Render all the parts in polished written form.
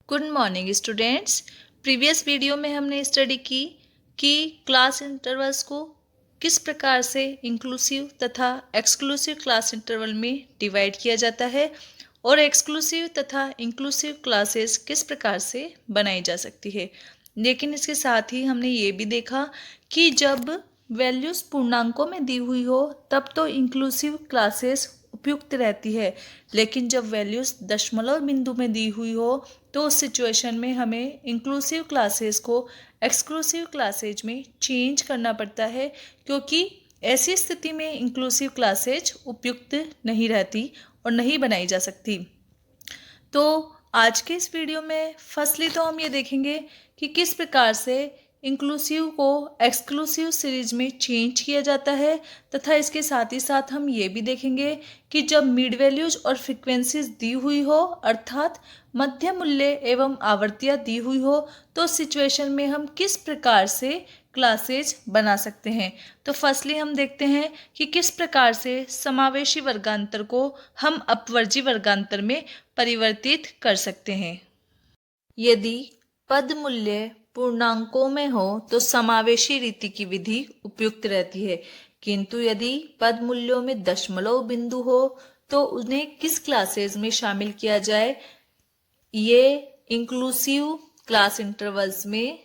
Good morning students. Previous video में हमने study की कि क्लास इंटरवल्स को किस प्रकार से इंक्लूसिव तथा एक्सक्लूसिव क्लास इंटरवल में डिवाइड किया जाता है और एक्सक्लूसिव तथा इंक्लूसिव क्लासेस किस प्रकार से बनाई जा सकती है। लेकिन इसके साथ ही हमने ये भी देखा कि जब वैल्यूज़ पूर्णांकों में दी हुई हो तब तो इंक्लूसिव क्लासेस उपयुक्त रहती है, लेकिन जब वैल्यूज़ दशमलव बिंदु में दी हुई हो तो उस सिचुएशन में हमें इंक्लूसिव क्लासेस को एक्सक्लूसिव क्लासेज में चेंज करना पड़ता है, क्योंकि ऐसी स्थिति में इंक्लूसिव क्लासेज उपयुक्त नहीं रहती और नहीं बनाई जा सकती। तो आज के इस वीडियो में फर्स्टली तो हम ये देखेंगे कि किस प्रकार से इंक्लूसिव को एक्सक्लूसिव सीरीज में चेंज किया जाता है, तथा इसके साथ ही साथ हम ये भी देखेंगे कि जब मिड वैल्यूज और फ्रिक्वेंसीज दी हुई हो अर्थात मध्य मूल्य एवं आवृत्तियाँ दी हुई हो तो सिचुएशन में हम किस प्रकार से क्लासेज बना सकते हैं। तो फर्स्टली हम देखते हैं कि किस प्रकार से समावेशी वर्गांतर को हम अपवर्जी वर्गांतर में परिवर्तित कर सकते हैं। यदि पद मूल्य पूर्णांकों में हो तो समावेशी रीति की विधि उपयुक्त रहती है, किंतु यदि पद मूल्यों में दशमलव बिंदु हो तो उन्हें किस क्लासेस में शामिल किया जाए, ये इंक्लूसिव क्लास इंटरवल्स में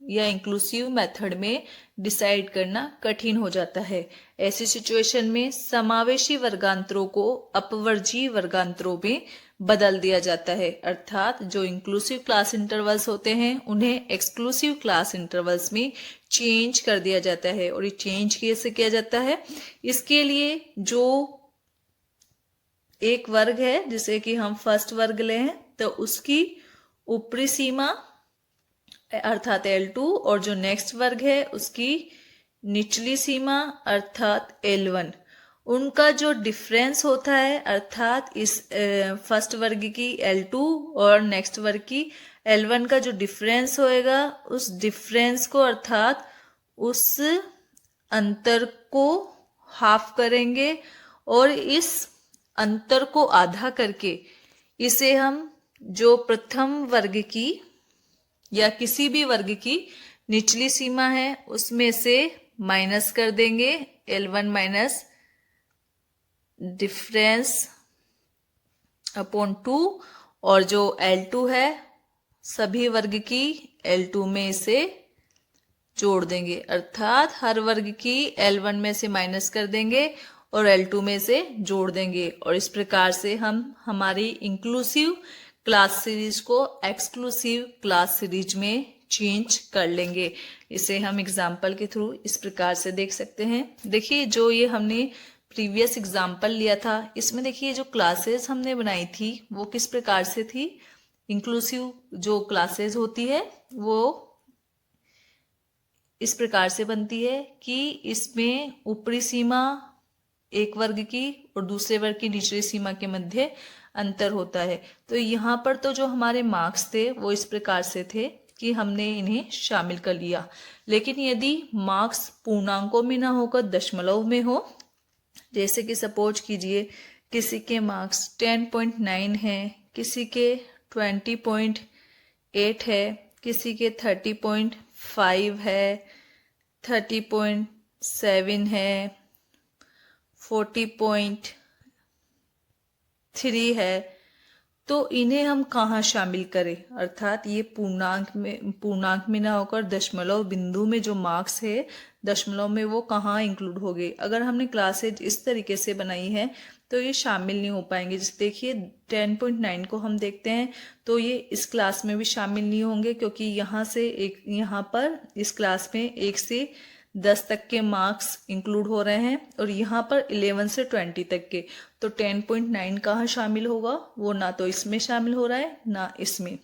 या इंक्लूसिव मेथड में डिसाइड करना कठिन हो जाता है। ऐसी सिचुएशन में समावेशी वर्गांतरों को अपवर्जीय वर्गांतरों में बदल दिया जाता है, अर्थात जो इंक्लूसिव क्लास इंटरवल्स होते हैं उन्हें एक्सक्लूसिव क्लास इंटरवल्स में चेंज कर दिया जाता है। और ये चेंज कैसे किया जाता है, इसके लिए जो एक वर्ग है जिसे कि हम फर्स्ट वर्ग ले हैं तो उसकी ऊपरी सीमा अर्थात L2 और जो नेक्स्ट वर्ग है उसकी निचली सीमा अर्थात L1, उनका जो डिफरेंस होता है अर्थात इस फर्स्ट वर्ग की L2 और नेक्स्ट वर्ग की L1 का जो डिफरेंस होएगा उस डिफरेंस को अर्थात उस अंतर को हाफ करेंगे और इस अंतर को आधा करके इसे हम जो प्रथम वर्ग की या किसी भी वर्ग की निचली सीमा है उसमें से माइनस कर देंगे L1 माइनस डिफरेंस अपॉन 2, और जो L2 है सभी वर्ग की L2 में इसे जोड़ देंगे, अर्थात हर वर्ग की L1 में से माइनस कर देंगे और L2 में से जोड़ देंगे। और इस प्रकार से हम हमारी इंक्लूसिव क्लास सीरीज को एक्सक्लूसिव क्लास सीरीज में चेंज कर लेंगे। इसे हम एग्जाम्पल के थ्रू इस प्रकार से देख सकते हैं। देखिए जो ये हमने प्रीवियस एग्जाम्पल लिया था इसमें देखिए जो क्लासेस हमने बनाई थी वो किस प्रकार से थी। इंक्लूसिव जो क्लासेस होती है वो इस प्रकार से बनती है कि इसमें ऊपरी सीमा एक वर्ग की और दूसरे वर्ग की निचली सीमा के मध्य अंतर होता है। तो यहाँ पर तो जो हमारे मार्क्स थे वो इस प्रकार से थे कि हमने इन्हें शामिल कर लिया, लेकिन यदि मार्क्स पूर्णांकों में ना होकर दशमलव में हो, जैसे कि सपोज कीजिए किसी के मार्क्स 10.9 है, किसी के 20.8 है, किसी के 30.5 है, 30.7 है, 40.3 है, तो इन्हें हम कहाँ शामिल करें, अर्थात ये पूर्णांक में ना होकर दशमलव बिंदु में जो मार्क्स है दशमलव में वो कहाँ इंक्लूड हो गए। अगर हमने क्लासेज इस तरीके से बनाई है तो ये शामिल नहीं हो पाएंगे। जैसे देखिए 10.9 को हम देखते हैं तो ये इस क्लास में भी शामिल नहीं होंगे, क्योंकि यहाँ पर इस क्लास में 1 से 10 तक के मार्क्स इंक्लूड हो रहे हैं और यहाँ पर 11 से 20 तक के, तो 10.9 कहाँ शामिल होगा, वो ना तो इसमें शामिल हो रहा है ना इसमें।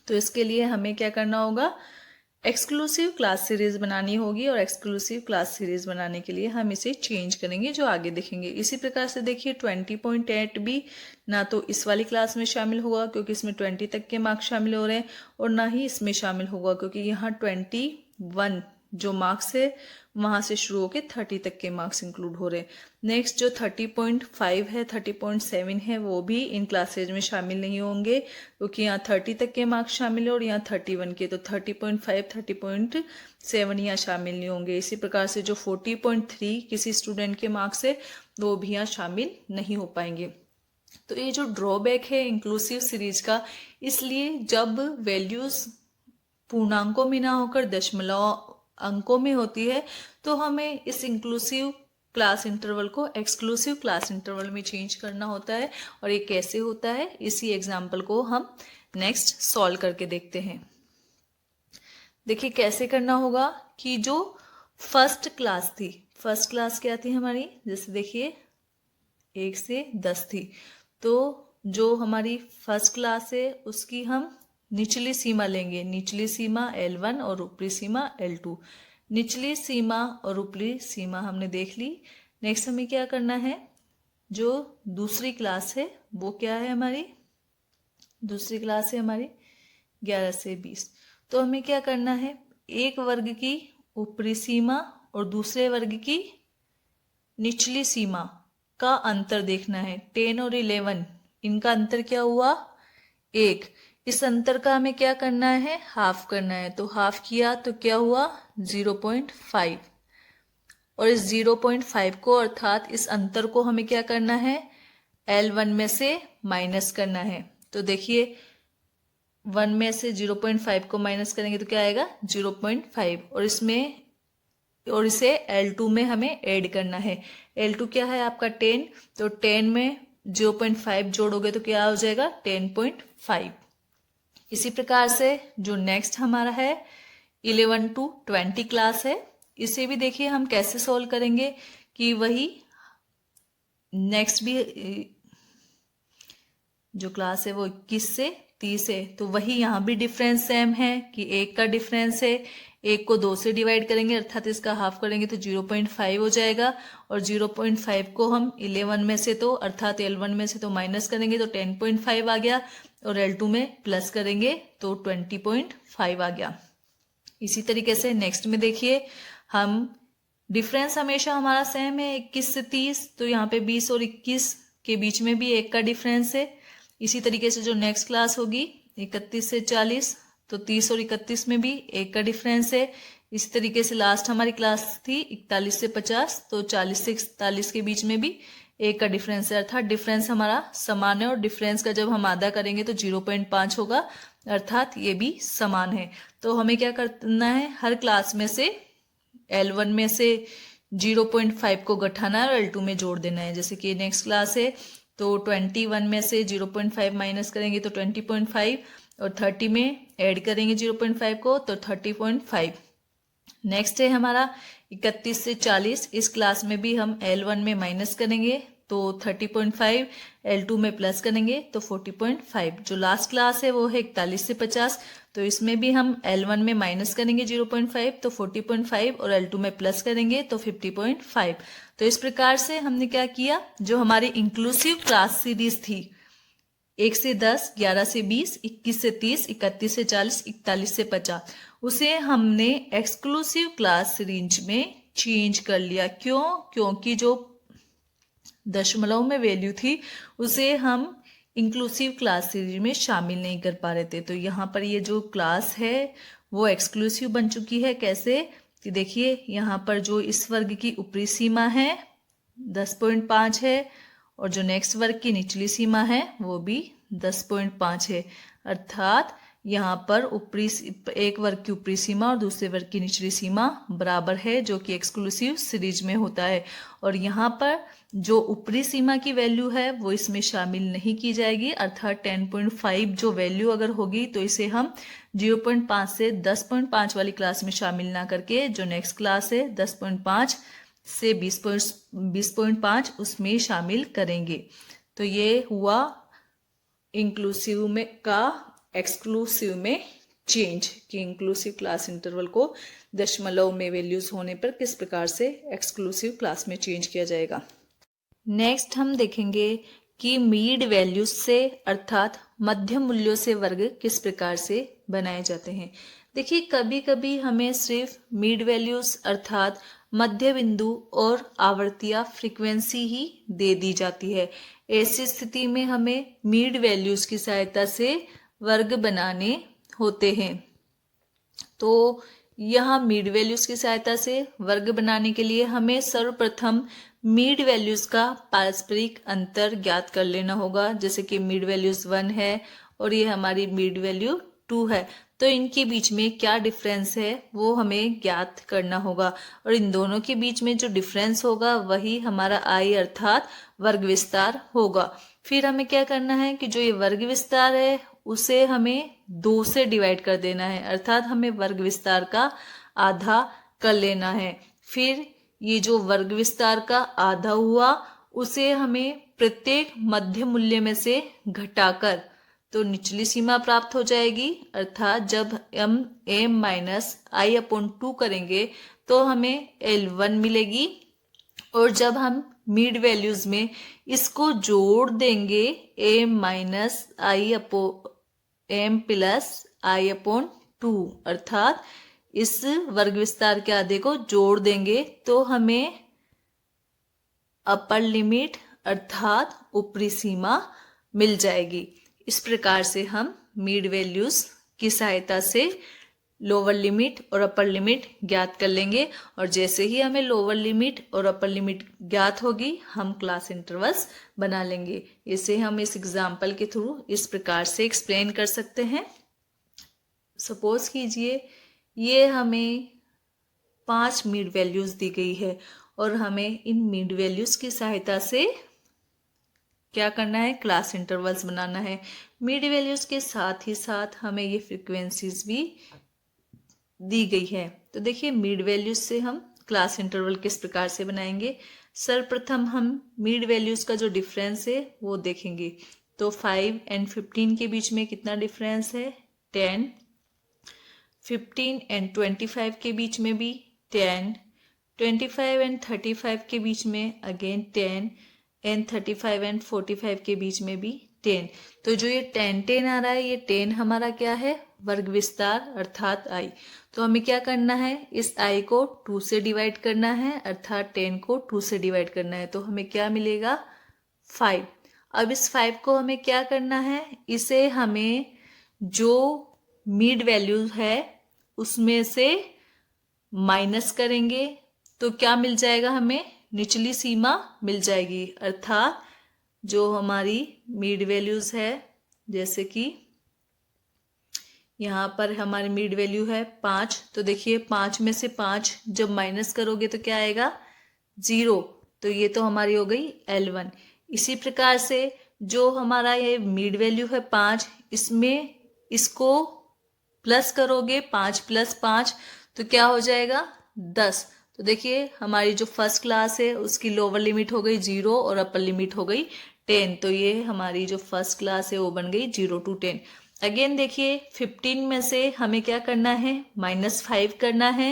तो इसके लिए हमें क्या करना होगा, एक्सक्लूसिव क्लास सीरीज बनानी होगी और एक्सक्लूसिव क्लास सीरीज बनाने के लिए हम इसे चेंज करेंगे जो आगे देखेंगे। इसी प्रकार से देखिए 20.8 भी ना तो इस वाली क्लास में शामिल होगा क्योंकि इसमें 20 तक के मार्क्स शामिल हो रहे हैं, और ना ही इसमें शामिल होगा क्योंकि यहाँ 21 जो मार्क्स है वहाँ से शुरू होकर 30 तक के मार्क्स इंक्लूड हो रहे हैं। नेक्स्ट जो 30.5 है, 30.7 है, वो भी इन क्लासेज में शामिल नहीं होंगे क्योंकि यहाँ 30 तक के मार्क्स शामिल है और यहाँ 31 के, तो 30.5, 30.7 यहाँ शामिल नहीं होंगे। इसी प्रकार से जो 40.3 किसी स्टूडेंट के मार्क्स है वो भी यहाँ शामिल नहीं हो पाएंगे। तो ये जो ड्रॉबैक है इंक्लूसिव सीरीज का, इसलिए जब वैल्यूज पूर्णांकों में ना होकर दशमलव अंकों में होती है तो हमें इस इंक्लूसिव क्लास इंटरवल को एक्सक्लूसिव क्लास इंटरवल में चेंज करना होता है। और ये कैसे होता है, इसी एग्जाम्पल को हम नेक्स्ट सॉल्व करके देखते हैं। देखिए कैसे करना होगा कि जो फर्स्ट क्लास थी, फर्स्ट क्लास क्या थी हमारी, जैसे देखिए 1 से 10 थी, तो जो हमारी फर्स्ट क्लास है उसकी हम निचली सीमा लेंगे, निचली सीमा L1 और ऊपरी सीमा L2। निचली सीमा और ऊपरी सीमा हमने देख ली। नेक्स्ट हमें क्या करना है, जो दूसरी क्लास है वो क्या है हमारी, दूसरी क्लास है हमारी 11 से 20। तो हमें क्या करना है, एक वर्ग की ऊपरी सीमा और दूसरे वर्ग की निचली सीमा का अंतर देखना है। 10 और 11 इनका अंतर क्या हुआ, 1। इस अंतर का हमें क्या करना है, हाफ करना है। तो हाफ किया तो क्या हुआ, 0.5। और इस 0.5 को अर्थात इस अंतर को हमें क्या करना है, L1 में से माइनस करना है। तो देखिए 1 में से 0.5 को माइनस करेंगे तो क्या आएगा, 0.5। और इसे L2 में हमें ऐड करना है। L2 क्या है आपका 10, तो 10 में 0.5 जोड़ोगे तो क्या हो जाएगा 10.5। इसी प्रकार से जो नेक्स्ट हमारा है 11 to 20 क्लास है, इसे भी देखिए हम कैसे सॉल्व करेंगे कि वही नेक्स्ट भी जो क्लास है वो 21 से 30 है, तो वही यहाँ भी डिफरेंस सेम है कि 1 का डिफरेंस है। 1 को 2 से डिवाइड करेंगे अर्थात इसका हाफ करेंगे तो 0.5 हो जाएगा। और 0.5 को हम 11 में से तो अर्थात L1 में से तो माइनस करेंगे तो 10.5 आ गया और L2 में प्लस करेंगे तो 20.5 आ गया। इसी तरीके से नेक्स्ट में देखिए हम डिफरेंस हमेशा हमारा सेम है 21 से 30, तो यहाँ पे 20 और 21 के बीच में भी 1 का डिफरेंस है। इसी तरीके से जो नेक्स्ट क्लास होगी 31 से 40, तो 30 और 31 में भी 1 का डिफरेंस है। इसी तरीके से लास्ट हमारी क्लास थी 41 से 50, तो 40 से 41 के बीच में भी 1 का डिफरेंस है, अर्थात डिफरेंस हमारा समान है। और डिफरेंस का जब हम आधा करेंगे तो 0.5 होगा, अर्थात ये भी समान है। तो हमें क्या करना है, हर क्लास में से L1 में से 0.5 को घटाना है और L2 में जोड़ देना है। जैसे कि नेक्स्ट क्लास है तो 21 में से 0.5 माइनस करेंगे तो 20.5 और 30 में ऐड करेंगे 0.5 को तो 30.5। नेक्स्ट है हमारा 31 से 40, इस क्लास में भी हम L1 में माइनस करेंगे तो 30.5, L2 में प्लस करेंगे तो 40.5। जो लास्ट क्लास है वो है 41 से 50, तो इसमें भी हम L1 में माइनस करेंगे 0.5 तो 40.5 और L2 में प्लस करेंगे तो 50.5। तो इस प्रकार से हमने क्या किया, जो हमारी इंक्लूसिव क्लास सीरीज थी 1 से 10, 11 से 20, 21 से 30, 31 से 40, 41 से 50, उसे हमने एक्सक्लूसिव क्लास सीरीज में चेंज कर लिया। क्यों, क्योंकि जो दशमलव में वैल्यू थी उसे हम इंक्लूसिव क्लास सीरीज में शामिल नहीं कर पा रहे थे। तो यहाँ पर ये जो क्लास है वो एक्सक्लूसिव बन चुकी है। कैसे कि देखिए यहाँ पर जो इस वर्ग की ऊपरी सीमा है 10.5 है और जो नेक्स्ट वर्ग की निचली सीमा है वो भी 10.5 है, अर्थात यहाँ पर ऊपरी एक वर्ग की ऊपरी सीमा और दूसरे वर्ग की निचली सीमा बराबर है, जो कि एक्सक्लूसिव सीरीज में होता है। और यहाँ पर जो ऊपरी सीमा की वैल्यू है वो इसमें शामिल नहीं की जाएगी, अर्थात 10.5 जो वैल्यू अगर होगी तो इसे हम 0.5 से 10.5 वाली क्लास में शामिल ना करके जो नेक्स्ट क्लास है 10.5 से 20.5 उसमें शामिल करेंगे। तो ये हुआ इंक्लूसिव में का एक्सक्लूसिव में चेंज, कि इंक्लूसिव क्लास इंटरवल को दशमलव में वैल्यूज होने पर किस प्रकार से एक्सक्लूसिव क्लास में चेंज किया जाएगा। नेक्स्ट हम देखेंगे कि मीड वैल्यूज से अर्थात मध्य मूल्यों से वर्ग किस प्रकार से बनाए जाते हैं। देखिए, कभी कभी हमें सिर्फ मीड वैल्यूज अर्थात मध्य बिंदु और आवर्तीय फ्रीक्वेंसी ही दे दी जाती है। ऐसी स्थिति में हमें मीड वैल्यूज की सहायता से वर्ग बनाने होते हैं। तो यहाँ मीड वैल्यूज की सहायता से वर्ग बनाने के लिए हमें सर्वप्रथम मीड वैल्यूज का पारस्परिक अंतर ज्ञात कर लेना होगा। जैसे कि मीड वैल्यूज 1 है और ये हमारी मीड वैल्यू 2 है, तो इनके बीच में क्या डिफरेंस है वो हमें ज्ञात करना होगा। और इन दोनों के बीच में जो डिफरेंस होगा वही हमारा आई अर्थात वर्ग विस्तार होगा। फिर हमें क्या करना है कि जो ये वर्ग विस्तार है उसे हमें 2 से डिवाइड कर देना है, अर्थात हमें वर्ग विस्तार का आधा कर लेना है। फिर ये जो वर्ग विस्तार का आधा हुआ उसे हमें प्रत्येक मध्य मूल्य में से घटाकर तो निचली सीमा प्राप्त हो जाएगी, अर्थात जब हम m माइनस आई अपॉन 2 करेंगे तो हमें L1 मिलेगी। और जब हम मीड वैल्यूज में इसको जोड़ देंगे m माइनस आई अपो m प्लस आई अपॉन 2, अर्थात इस वर्ग विस्तार के आधे को जोड़ देंगे तो हमें अपर लिमिट अर्थात ऊपरी सीमा मिल जाएगी। इस प्रकार से हम मीड वैल्यूज की सहायता से लोअर लिमिट और अपर लिमिट ज्ञात कर लेंगे। और जैसे ही हमें लोअर लिमिट और अपर लिमिट ज्ञात होगी हम क्लास इंटरवल्स बना लेंगे। इसे हम इस एग्जाम्पल के थ्रू इस प्रकार से एक्सप्लेन कर सकते हैं। सपोज कीजिए ये हमें 5 मीड वैल्यूज दी गई है और हमें इन मीड वैल्यूज की सहायता से क्या करना है, क्लास इंटरवल्स बनाना है। मीड वैल्यूज के साथ ही साथ हमें ये फ्रीक्वेंसीज भी दी गई है। तो देखिए, मीड वैल्यूज से हम क्लास इंटरवल किस प्रकार से बनाएंगे। सर्वप्रथम हम मीड वैल्यूज का जो डिफरेंस है वो देखेंगे। तो 5 एंड 15 के बीच में कितना डिफरेंस है, 10। 15 एंड 25 के बीच में भी 10। 25 एंड 35 के बीच में अगेन 10 एंड 35 एंड 45 के बीच में भी 10। तो जो ये 10 आ रहा है ये 10 हमारा क्या है, वर्ग विस्तार अर्थात आई। तो हमें क्या करना है, इस आई को 2 से डिवाइड करना है, अर्थात 10 को 2 से डिवाइड करना है। तो हमें क्या मिलेगा, 5। अब इस 5 को हमें क्या करना है, इसे हमें जो मीड वैल्यू है उसमें से माइनस करेंगे तो क्या मिल जाएगा, हमें निचली सीमा मिल जाएगी। अर्थात जो हमारी मीड वैल्यूज है, जैसे कि यहाँ पर हमारी मीड वैल्यू है 5, तो देखिए 5 में से 5 जब माइनस करोगे तो क्या आएगा, 0। तो ये तो हमारी हो गई L1। इसी प्रकार से जो हमारा ये मीड वैल्यू है 5, इसमें इसको प्लस करोगे 5 + 5 तो क्या हो जाएगा, 10। तो देखिए हमारी जो फर्स्ट क्लास है उसकी लोअर लिमिट हो गई 0 और अपर लिमिट हो गई 10। तो ये हमारी जो फर्स्ट क्लास है वो बन गई 0 to 10। अगेन देखिए 15 में से हमें क्या करना है, -5 करना है।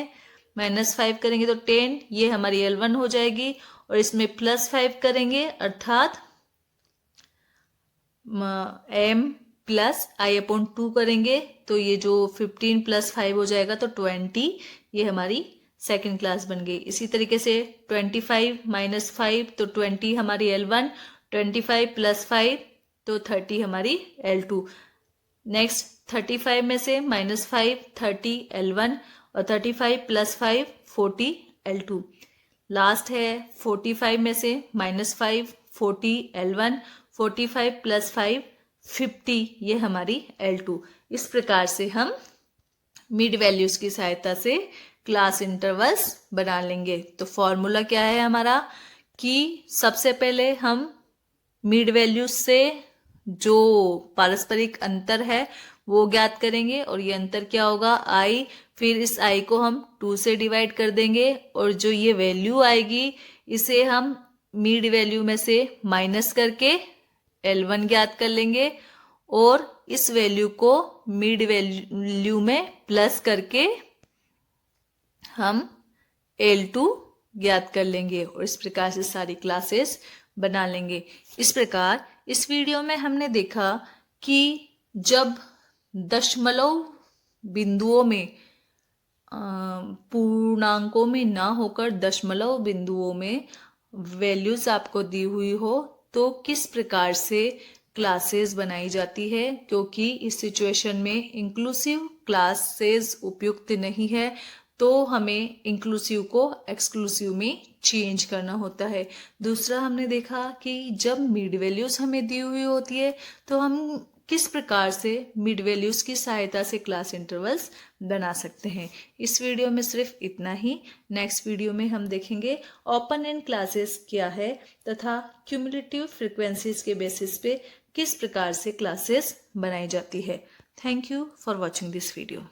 -5 करेंगे तो 10, ये हमारी L1 हो जाएगी। और इसमें +5 करेंगे अर्थात m प्लस आई अपॉन 2 करेंगे तो ये जो 15 + 5 हो जाएगा तो 20, ये हमारी सेकेंड क्लास बन गई। इसी तरीके से 25 - 5 तो 20 हमारी L1, 25 + 5 तो 30 हमारी L2। नेक्स्ट 35 में से -5 30 L1 और 35 + 5 40 L2। लास्ट है 45 में से -5 40 L1, 45 + 5 50, ये हमारी L2। इस प्रकार से हम मिड वैल्यूज की सहायता से क्लास इंटरवल्स बना लेंगे। तो फॉर्मूला क्या है हमारा, कि सबसे पहले हम मिड वैल्यूज से जो पारस्परिक अंतर है वो ज्ञात करेंगे और ये अंतर क्या होगा, आई। फिर इस आई को हम 2 से डिवाइड कर देंगे और जो ये वैल्यू आएगी इसे हम मिड वैल्यू में से माइनस करके L1 ज्ञात कर लेंगे और इस वैल्यू को मिड वैल्यू में प्लस करके हम L2 ज्ञात कर लेंगे और इस प्रकार से सारी क्लासेस बना लेंगे। इस प्रकार इस वीडियो में हमने देखा कि जब दशमलव बिंदुओं में पूर्णांकों में ना होकर दशमलव बिंदुओं में वैल्यूज आपको दी हुई हो तो किस प्रकार से क्लासेस बनाई जाती है, क्योंकि इस सिचुएशन में इंक्लूसिव क्लासेस उपयुक्त नहीं है तो हमें इंक्लूसिव को एक्सक्लूसिव में चेंज करना होता है। दूसरा हमने देखा कि जब मिड वैल्यूज हमें दी हुई होती है तो हम किस प्रकार से मिड वैल्यूज की सहायता से क्लास इंटरवल्स बना सकते हैं। इस वीडियो में सिर्फ इतना ही। नेक्स्ट वीडियो में हम देखेंगे ओपन एंड क्लासेस क्या है तथा क्यूमुलेटिव फ्रीक्वेंसीज के बेसिस पे किस प्रकार से क्लासेस बनाई जाती है। Thank you for watching this video.